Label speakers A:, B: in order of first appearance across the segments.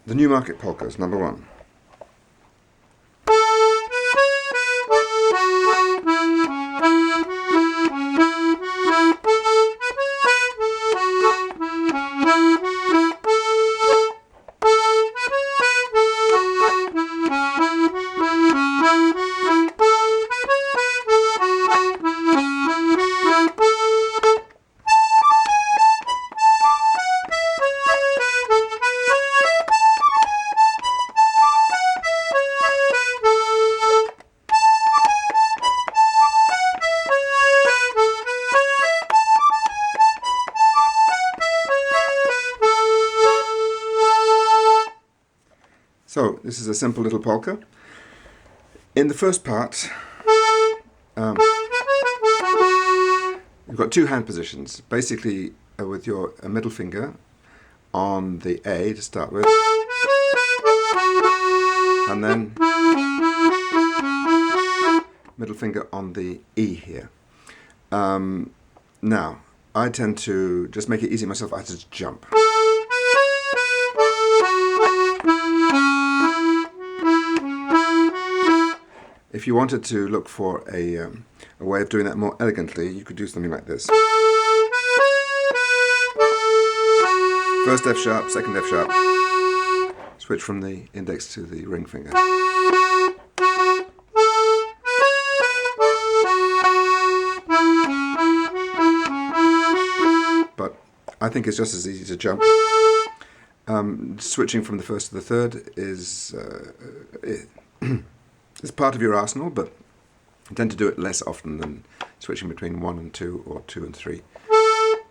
A: The Newmarket Polkas, number 1. So, this is a simple little polka. In the first part, you've got 2 hand positions. Basically, with your middle finger on the A to start with, and then middle finger on the E here. Now, I tend to just make it easy myself. I just jump. If you wanted to look for a way of doing that more elegantly, you could do something like this. First F sharp, second F sharp. Switch from the index to the ring finger. But I think it's just as easy to jump. Switching from the first to the third is it's part of your arsenal, but you tend to do it less often than switching between 1 and 2 or 2 and 3.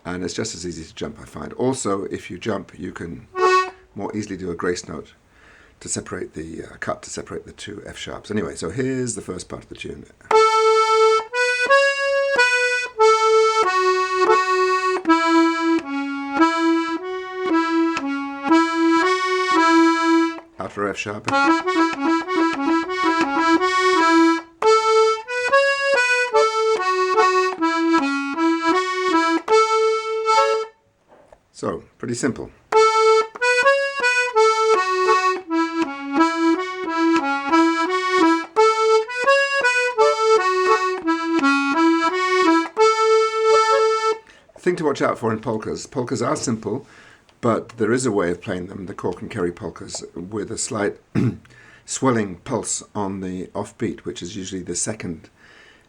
A: And it's just as easy to jump, I find. Also, if you jump, you can more easily do a grace note to separate the cut, to separate the 2 F sharps. Anyway, so here's the first part of the tune. Outer F sharp. So, pretty simple. The thing to watch out for in polkas. Polkas are simple, but there is a way of playing them, the cork and kerry polkas, with a slight swelling pulse on the offbeat, which is usually the second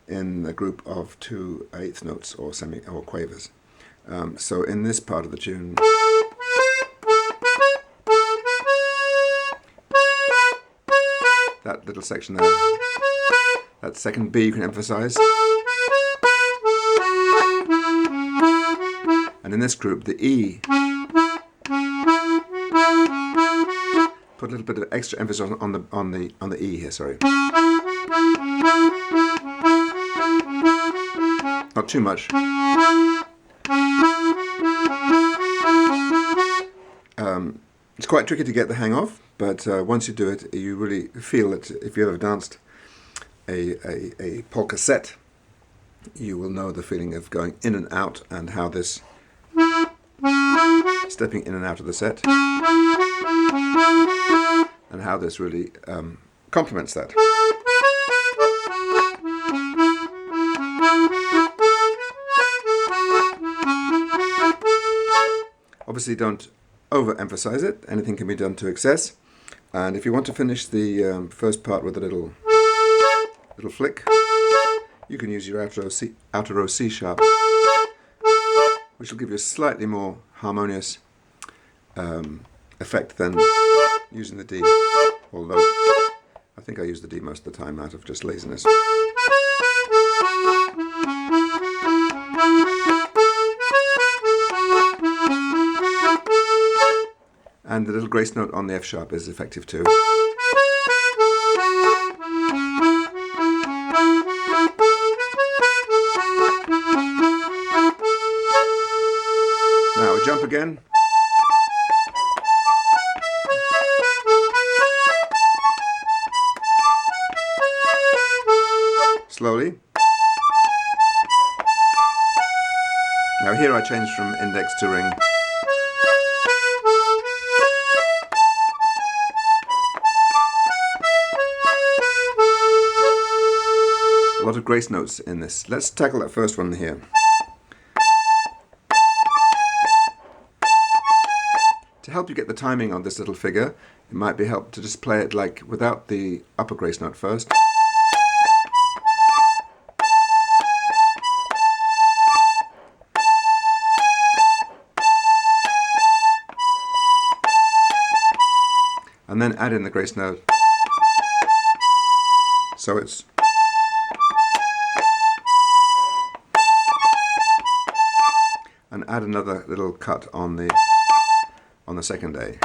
A: in a group of 2 eighth notes or quavers. So in this part of the tune, that little section there, that second B you can emphasize. And in this group, the E, put a little bit of extra emphasis on the E here, sorry. Not too much. It's quite tricky to get the hang of, but once you do it, you really feel that if you ever danced a polka set, you will know the feeling of going in and out and how this stepping in and out of the set and how this really complements that. Obviously, don't overemphasize it. Anything can be done to excess. And if you want to finish the first part with a little flick, you can use your outer row C sharp, which will give you a slightly more harmonious effect than using the D. Although I think I use the D most of the time out of just laziness. And the little grace note on the F sharp is effective too. Now we jump again. Slowly. Now here I change from index to ring. of grace notes in this. Let's tackle that first one here. To help you get the timing on this little figure, it might be helpful to just play it like without the upper grace note first. And then add in the grace note. So it's and add another little cut on the second A.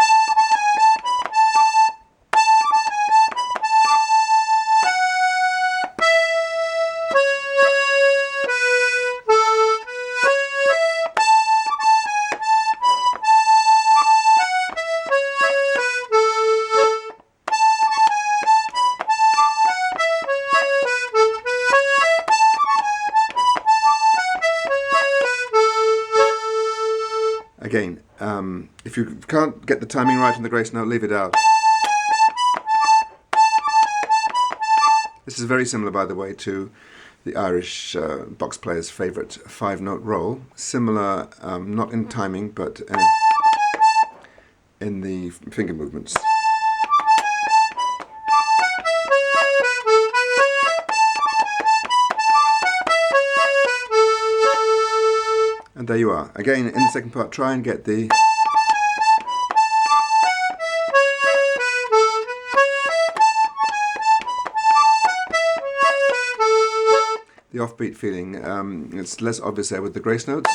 A: Again, if you can't get the timing right on the grace note, leave it out. This is very similar, by the way, to the Irish box player's favourite 5-note roll. Similar, not in timing, but in the finger movements. And there you are. Again, in the second part, try and get the offbeat feeling. It's less obvious there with the grace notes.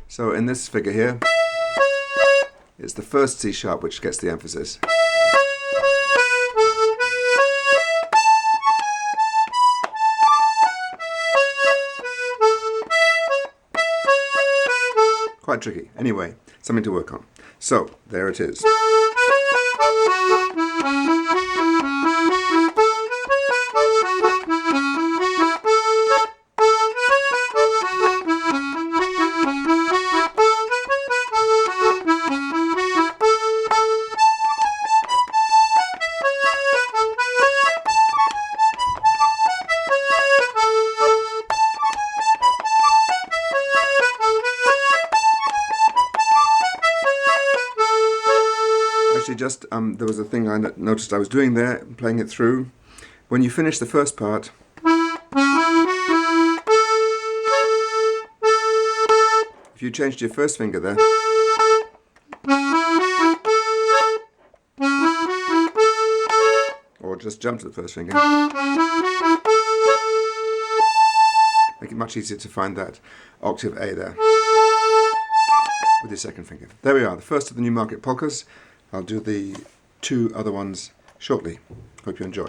A: So in this figure here, it's the first C sharp which gets the emphasis. Quite tricky. Anyway, something to work on. So, there it is. Actually, just there was a thing I noticed I was doing there, playing it through. When you finish the first part, if you changed your first finger there, or just jump to the first finger, make it much easier to find that octave A there with your second finger. There we are, the first of the Newmarket Polkas. I'll do the 2 other ones shortly. Hope you enjoy.